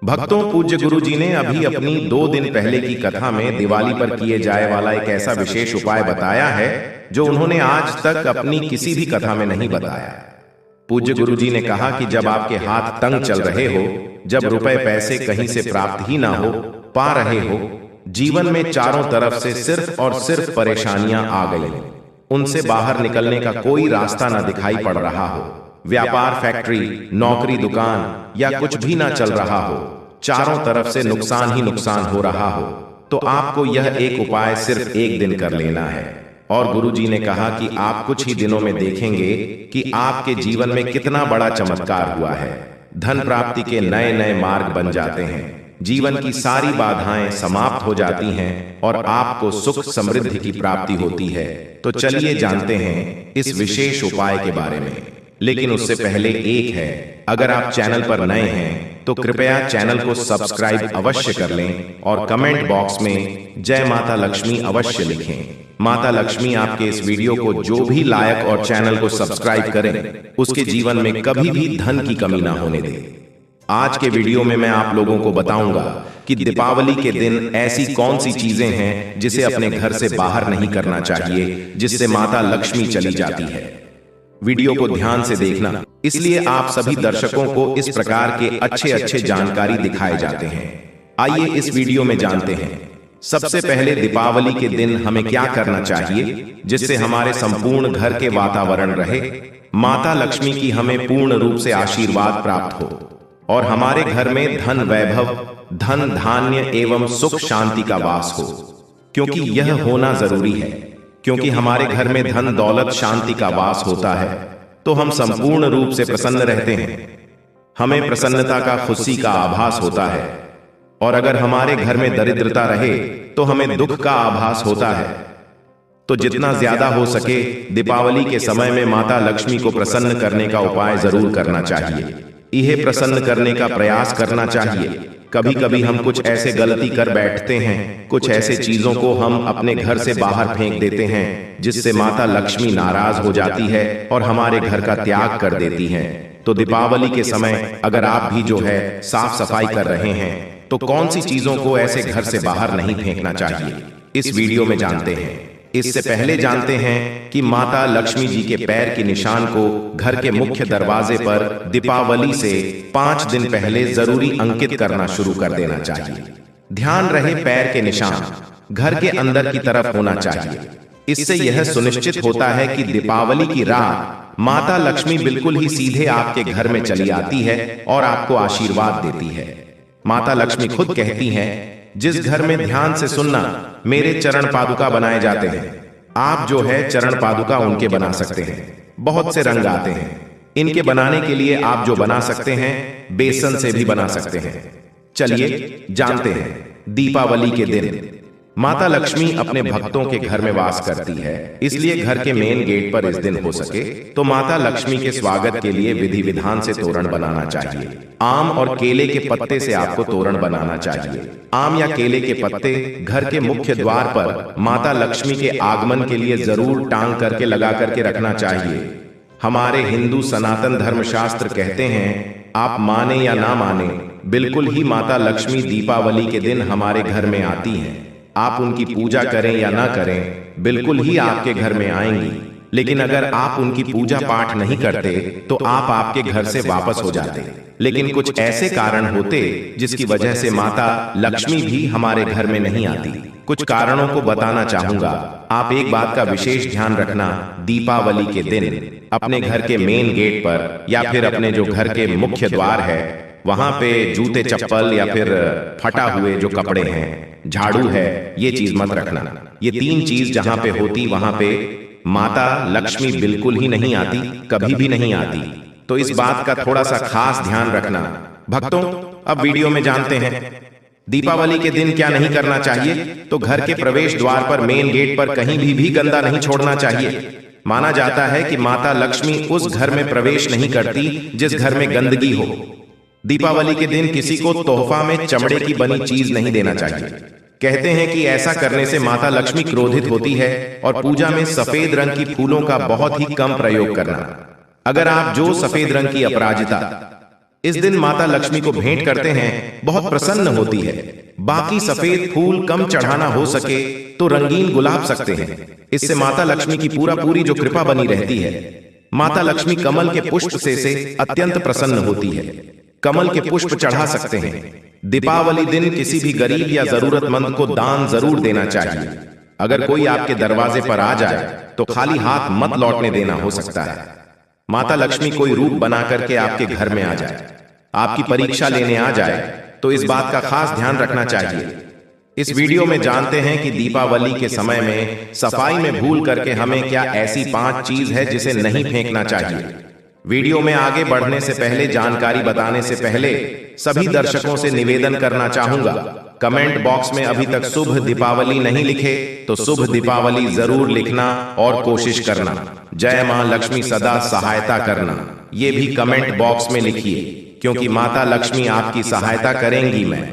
भक्तों, पूज्य गुरु जी ने अभी अपनी 2 दिन पहले की कथा में दिवाली पर किए जाए वाला एक ऐसा विशेष उपाय बताया है जो उन्होंने आज तक अपनी किसी भी कथा में नहीं बताया। पूज्य गुरु जी ने कहा कि जब आपके हाथ तंग चल रहे हो, जब रुपए पैसे कहीं से प्राप्त ही ना हो पा रहे हो, जीवन में चारों तरफ से सिर्फ और सिर्फ परेशानियां आ गई, उनसे बाहर निकलने का कोई रास्ता ना दिखाई पड़ रहा हो, व्यापार, फैक्ट्री, नौकरी, दुकान या कुछ भी ना चल रहा हो, चारों तरफ से नुकसान ही नुकसान हो रहा हो, तो आपको यह एक उपाय सिर्फ 1 दिन कर लेना है। और गुरुजी ने कहा कि आप कुछ ही दिनों में देखेंगे कि आपके जीवन में कितना बड़ा चमत्कार हुआ है। धन प्राप्ति के नए नए मार्ग बन जाते हैं, जीवन की सारी बाधाएं समाप्त हो जाती हैं और आपको सुख समृद्धि की प्राप्ति होती है। तो चलिए जानते हैं इस विशेष उपाय के बारे में। लेकिन उससे पहले एक है, अगर आप चैनल पर नए हैं तो कृपया चैनल को सब्सक्राइब अवश्य कर लें और कमेंट बॉक्स में जय माता लक्ष्मी अवश्य लिखें। माता लक्ष्मी आपके इस वीडियो को जो भी लाइक और चैनल को सब्सक्राइब करें, उसके जीवन में कभी भी धन की कमी ना होने दे। आज के वीडियो में मैं आप लोगों को बताऊंगा कि दीपावली के दिन ऐसी कौन सी चीजें हैं जिसे अपने घर से बाहर नहीं करना चाहिए, जिससे माता लक्ष्मी चली जाती है। वीडियो को ध्यान से देखना, इसलिए आप सभी दर्शकों को इस प्रकार के अच्छे अच्छे जानकारी दिखाए जाते हैं। आइए इस वीडियो में जानते हैं। सबसे पहले दीपावली के दिन हमें क्या करना चाहिए जिससे हमारे संपूर्ण घर के वातावरण रहे, माता लक्ष्मी की हमें पूर्ण रूप से आशीर्वाद प्राप्त हो और हमारे घर में धन वैभव, धन धान्य एवं सुख शांति का वास हो, क्योंकि यह होना जरूरी है। क्योंकि हमारे घर में धन दौलत शांति का वास होता है तो हम संपूर्ण रूप से प्रसन्न रहते हैं, हमें प्रसन्नता का, खुशी का आभास होता है। और अगर हमारे घर में दरिद्रता रहे तो हमें दुख का आभास होता है। तो जितना ज्यादा हो सके दीपावली के समय में माता लक्ष्मी को प्रसन्न करने का उपाय जरूर करना चाहिए, इन्हें प्रसन्न करने का प्रयास करना चाहिए। कभी कभी हम कुछ ऐसे गलती कर बैठते हैं, कुछ ऐसे चीजों को हम अपने घर से बाहर फेंक देते हैं जिससे माता लक्ष्मी नाराज हो जाती है और हमारे घर का त्याग कर देती हैं। तो दीपावली के समय अगर आप भी जो है साफ सफाई कर रहे हैं तो कौन सी चीजों को ऐसे घर से बाहर नहीं फेंकना चाहिए, इस वीडियो में जानते हैं। इससे पहले जानते हैं कि माता लक्ष्मी जी के पैर के निशान को घर के मुख्य दरवाजे पर दीपावली से 5 दिन पहले जरूरी अंकित करना शुरू कर देना चाहिए। ध्यान रहे, पैर के निशान घर के अंदर की तरफ होना चाहिए। इससे यह सुनिश्चित होता है कि दीपावली की रात माता लक्ष्मी बिल्कुल ही सीधे आपके घर में चली आती है और आपको आशीर्वाद देती है। माता लक्ष्मी खुद कहती हैं, जिस घर में ध्यान से सुनना मेरे चरण पादुका बनाए जाते हैं। आप जो है चरण पादुका उनके बना सकते हैं। बहुत से रंग आते हैं, इनके बनाने के लिए आप जो बना सकते हैं बेसन से भी बना सकते हैं। चलिए जानते हैं। दीपावली के दिन माता लक्ष्मी अपने भक्तों के घर में वास करती है, इसलिए घर के मेन गेट पर इस दिन हो सके तो माता लक्ष्मी के स्वागत के लिए विधि विधान से तोरण बनाना चाहिए। आम और केले के पत्ते से आपको तोरण बनाना चाहिए। आम या केले के पत्ते घर के मुख्य द्वार पर माता लक्ष्मी के आगमन के लिए जरूर टांग करके लगा करके रखना चाहिए। हमारे हिंदू सनातन धर्मशास्त्र कहते हैं, आप माने या ना माने, बिल्कुल ही माता लक्ष्मी दीपावली के दिन हमारे घर में आती हैं। आप उनकी पूजा करें या ना करें, बिल्कुल ही आपके घर में आएंगी। लेकिन अगर आप उनकी पूजा पाठ नहीं करते तो आप आपके घर से वापस हो जाते। लेकिन कुछ ऐसे कारण होते जिसकी वजह से माता लक्ष्मी भी हमारे घर में नहीं आती। कुछ कारणों को बताना चाहूंगा। आप एक बात का विशेष ध्यान रखना, दीपावली के दिन अपने घर के मेन गेट पर या फिर अपने जो घर के मुख्य द्वार है वहां पे जूते चप्पल या फिर फटा हुए जो कपड़े हैं, झाड़ू है, ये चीज मत रखना। ये 3 चीज जहां पे होती वहां पे माता लक्ष्मी बिल्कुल ही नहीं आती, कभी भी नहीं आती। तो इस बात का थोड़ा सा खास ध्यान रखना। भक्तों, अब वीडियो में जानते हैं दीपावली के दिन क्या नहीं करना चाहिए। तो घर के प्रवेश द्वार पर मेन गेट पर कहीं भी गंदा नहीं छोड़ना चाहिए। माना जाता है कि माता लक्ष्मी उस घर में प्रवेश नहीं करती जिस घर में गंदगी हो। दीपावली के दिन किसी को तोहफा में चमड़े की बनी चीज नहीं देना चाहिए। कहते हैं कि ऐसा करने से माता लक्ष्मी क्रोधित होती है और पूजा में सफेद रंग की फूलों का बहुत ही कम प्रयोग करना। अगर आप जो सफेद रंग की अपराजिता इस दिन माता लक्ष्मी को भेंट करते हैं, बहुत प्रसन्न होती है। बाकी सफेद फूल कम चढ़ाना हो सके तो रंगीन गुलाब सकते हैं। इससे माता लक्ष्मी की पूरी जो कृपा बनी रहती है। माता लक्ष्मी कमल के पुष्प से अत्यंत प्रसन्न होती है। कमल के पुष्प चढ़ा सकते हैं। दीपावली दिन किसी भी गरीब या जरूरतमंद को दान जरूर देना चाहिए। अगर कोई आपके दरवाजे पर आ जाए तो खाली हाथ मत लौटने देना हो सकता है। माता लक्ष्मी कोई रूप बना करके आपके घर में आ जाए, आपकी परीक्षा लेने आ जाए, तो इस बात का खास ध्यान रखना चाहिए। इस वीडियो में जानते हैं कि दीपावली के समय में सफाई में भूल करके हमें क्या ऐसी 5 चीज है जिसे नहीं फेंकना चाहिए। वीडियो में आगे बढ़ने से पहले, जानकारी बताने से पहले सभी दर्शकों से निवेदन करना चाहूंगा, कमेंट बॉक्स में अभी तक शुभ दीपावली नहीं लिखे तो शुभ दीपावली जरूर लिखना और कोशिश करना। जय मां लक्ष्मी सदा सहायता करना, ये भी कमेंट बॉक्स में लिखिए, क्योंकि माता लक्ष्मी आपकी सहायता करेंगी। मैं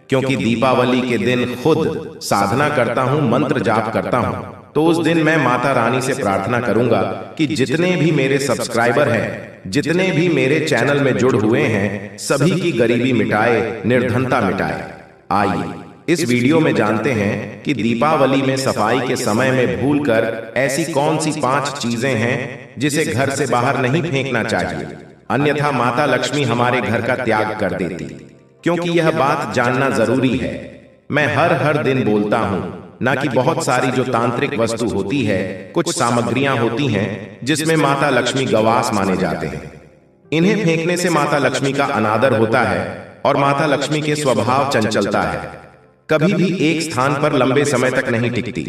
क्योंकि दीपावली के दिन खुद साधना करता हूं, मंत्र जाप करता हूं, तो उस दिन मैं माता रानी से प्रार्थना करूंगा कि जितने भी मेरे सब्सक्राइबर हैं, जितने भी मेरे चैनल में जुड़ हुए हैं, सभी की गरीबी मिटाए, निर्धनता मिटाए। आइए इस वीडियो में जानते हैं कि दीपावली में सफाई के समय में भूलकर ऐसी कौन सी 5 चीजें हैं जिसे घर से बाहर नहीं फेंकना चाहिए, अन्यथा माता लक्ष्मी हमारे घर का त्याग कर देती। क्योंकि यह बात जानना जरूरी है। मैं हर दिन बोलता हूं, ना कि बहुत सारी जो तांत्रिक वस्तु होती है, कुछ सामग्रियां होती हैं जिसमें माता लक्ष्मी गवास माने जाते हैं। इन्हें फेंकने से माता लक्ष्मी का अनादर होता है और माता लक्ष्मी के स्वभाव चंचलता है, कभी भी एक स्थान पर लंबे समय तक नहीं टिकती।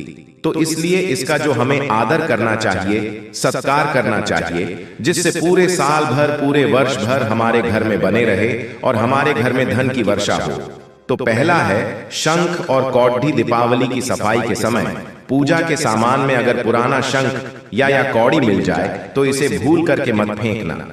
तो इसलिए इसका जो हमें आदर करना चाहिए, सत्कार करना चाहिए, जिससे पूरे साल भर, पूरे वर्ष भर हमारे घर में बने रहे और हमारे घर में धन की वर्षा हो। तो पहला है शंख और कौड़ी। दीपावली की सफाई के समय पूजा के सामान में अगर पुराना शंख या कौड़ी मिल जाए तो इसे भूल करके मत फेंकना।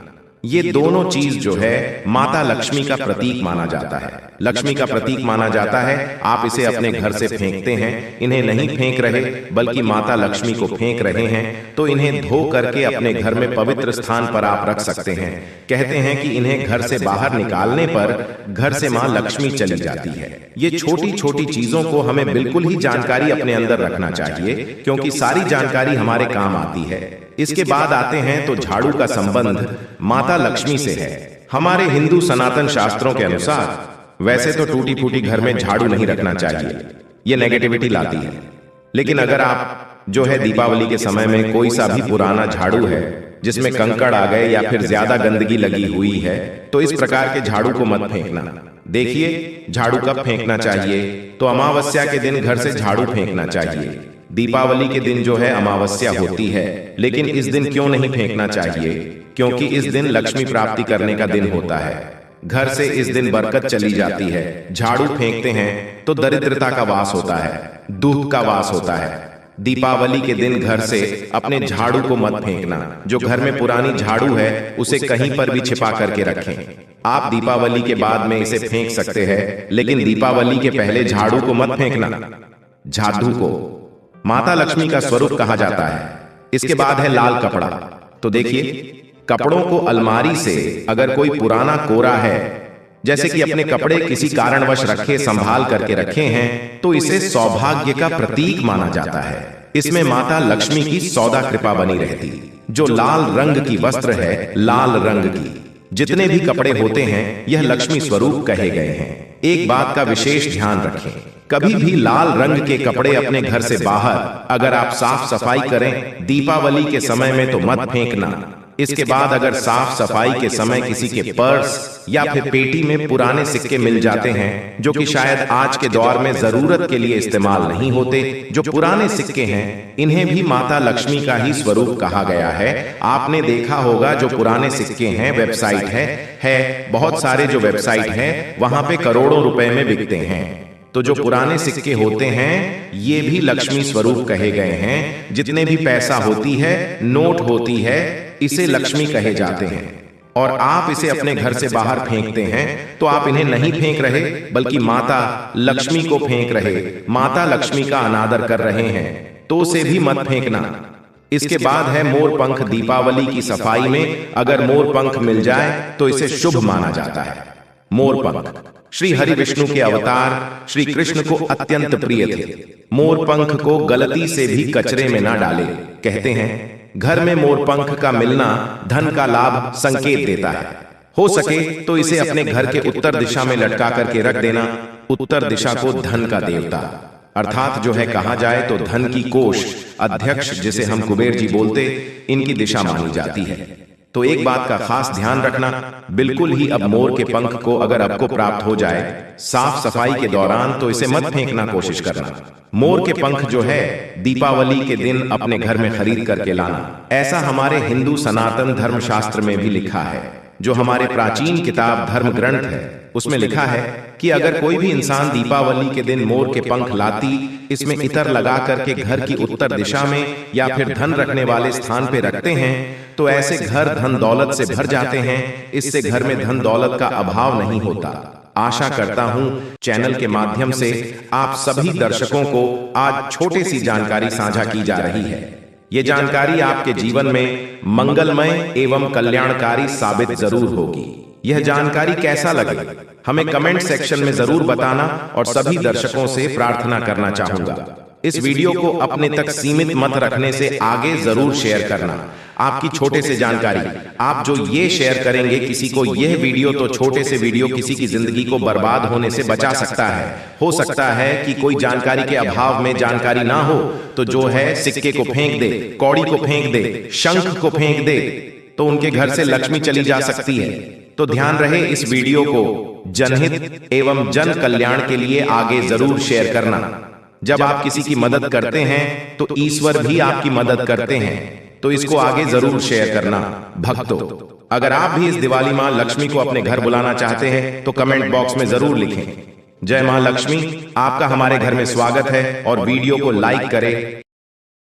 ये दोनों चीज जो है माता लक्ष्मी का प्रतीक माना जाता है, लक्ष्मी का प्रतीक माना जाता है। आप इसे अपने घर से फेंकते हैं, इन्हें नहीं फेंक रहे बल्कि माता लक्ष्मी को फेंक रहे हैं, तो इन्हें धो करके अपने घर में पवित्र स्थान पर आप रख सकते हैं। कहते हैं कि इन्हें घर से बाहर निकालने पर घर से मां लक्ष्मी चली जाती है। ये छोटी छोटी चीजों को हमें बिल्कुल ही जानकारी अपने अंदर रखना चाहिए, क्योंकि सारी जानकारी हमारे काम आती है। इसके बाद आते हैं तो झाड़ू का संबंध माता लक्ष्मी से है। हमारे हिंदू सनातन शास्त्रों के अनुसार वैसे तो टूटी फूटी घर में झाड़ू नहीं रखना चाहिए, ये नेगेटिविटी लाती है। लेकिन अगर आप जो है दीपावली के समय में कोई सा भी पुराना झाड़ू है जिसमें कंकड़ आ गए या फिर ज्यादा गंदगी लगी हुई है, तो इस प्रकार के झाड़ू को मत फेंकना। देखिए झाड़ू कब फेंकना चाहिए, तो अमावस्या के दिन घर से झाड़ू फेंकना चाहिए। दीपावली के दिन जो है अमावस्या होती है, लेकिन इस दिन क्यों नहीं फेंकना चाहिए? क्योंकि इस दिन लक्ष्मी प्राप्ति करने का दिन होता है, घर से इस दिन बरकत चली जाती है। झाड़ू फेंकते हैं तो दरिद्रता का वास होता है, दुख का वास होता है। दीपावली के दिन घर से अपने झाड़ू को मत फेंकना। जो घर में पुरानी झाड़ू है उसे कहीं पर भी छिपा करके रखें। आप दीपावली के बाद में इसे फेंक सकते हैं, लेकिन दीपावली के पहले झाड़ू को मत फेंकना। झाड़ू को माता लक्ष्मी का स्वरूप कहा जाता है। इसके बाद है लाल कपड़ा। तो देखिए कपड़ों को अलमारी से अगर कोई पुराना कोरा है, जैसे कि अपने कपड़े किसी कारणवश रखे, संभाल करके रखे हैं, तो इसे सौभाग्य का प्रतीक माना जाता है। इसमें माता लक्ष्मी की सौदा कृपा बनी रहती। जो लाल रंग की वस्त्र है, लाल रंग की जितने भी कपड़े होते हैं, यह लक्ष्मी स्वरूप कहे गए हैं। एक बात का विशेष ध्यान रखें, कभी भी लाल रंग के कपड़े अपने घर से बाहर अगर आप साफ सफाई करें दीपावली के समय में तो मत फेंकना। इसके बाद अगर साफ सफाई के समय किसी के पर्स या फिर पेटी में पुराने सिक्के मिल जाते हैं, जो कि शायद आज के दौर में जरूरत के लिए इस्तेमाल नहीं होते, जो पुराने सिक्के हैं, इन्हें भी माता लक्ष्मी का ही स्वरूप कहा गया है। आपने देखा होगा जो पुराने सिक्के हैं, वेबसाइट है बहुत सारे जो वेबसाइट है वहां पे करोड़ों रुपए में बिकते हैं। तो जो पुराने सिक्के होते हैं ये भी लक्ष्मी स्वरूप कहे गए हैं। जितने भी पैसा होती है, नोट होती है, इसे लक्ष्मी कहे जाते हैं। और आप इसे अपने घर से बाहर फेंकते हैं तो आप इन्हें नहीं फेंक रहे बल्कि माता लक्ष्मी को फेंक रहे, माता लक्ष्मी का अनादर कर रहे हैं, तो उसे भी मत फेंकना। इसके बाद है मोर पंख। दीपावली की सफाई में अगर मोर पंख मिल जाए तो इसे शुभ माना जाता है। मोर पंख श्री हरि विष्णु के अवतार श्री कृष्ण को अत्यंत प्रिय थे। मोर पंख को गलती से भी कचरे में ना डाले। कहते हैं घर में मोर पंख का मिलना धन का लाभ संकेत देता है। हो सके तो इसे अपने घर के उत्तर दिशा में लटका करके रख देना। उत्तर दिशा को धन का देवता अर्थात जो है कहा जाए तो धन की कोष अध्यक्ष जिसे हम कुबेर जी बोलते, इनकी दिशा मानी जाती है। तो एक बात का खास ध्यान रखना, बिल्कुल ही अब मोर के पंख को अगर आपको प्राप्त हो जाए साफ सफाई के दौरान तो इसे मत फेंकना कोशिश करना। मोर के पंख जो है दीपावली के दिन अपने घर में खरीद करके लाना। ऐसा हमारे हिंदू सनातन धर्म शास्त्र में भी लिखा है। जो हमारे प्राचीन किताब धर्म ग्रंथ है उसमें लिखा है कि अगर कोई भी इंसान दीपावली के दिन मोर के पंख लाती इसमें इतर लगा करके घर की उत्तर दिशा में या फिर धन रखने वाले स्थान पे रखते हैं तो ऐसे घर धन दौलत से भर जाते हैं। इससे घर में धन दौलत का अभाव नहीं होता। आशा करता हूं चैनल के माध्यम से आप सभी दर्शकों को आज छोटी सी जानकारी साझा की जा रही है। ये जानकारी आपके जीवन में मंगलमय एवं कल्याणकारी साबित जरूर होगी। यह जानकारी कैसा लगे हमें कमेंट सेक्शन में जरूर बताना और सभी दर्शकों से प्रार्थना करना चाहूंगा इस वीडियो को अपने तक सीमित मत रखने से आगे जरूर शेयर करना। आपकी छोटे से जानकारी आप जो ये शेयर करेंगे किसी को यह वीडियो तो छोटे से वीडियो किसी की जिंदगी को बर्बाद होने से बचा सकता है। हो सकता है कि कोई जानकारी के अभाव में जानकारी ना हो तो जो है सिक्के को फेंक दे, कौड़ी को फेंक दे, शंख को फेंक दे तो उनके घर से लक्ष्मी चली जा सकती है। तो ध्यान रहे इस वीडियो को जनहित एवं जन कल्याण के लिए आगे जरूर शेयर करना। जब आप किसी की मदद करते हैं तो ईश्वर भी आपकी मदद करते हैं, तो इसको आगे जरूर शेयर करना। भक्तों, अगर आप भी इस दिवाली मां लक्ष्मी को अपने घर बुलाना चाहते हैं तो कमेंट बॉक्स में जरूर लिखें जय मां लक्ष्मी। आपका हमारे घर में स्वागत है और वीडियो को लाइक करें।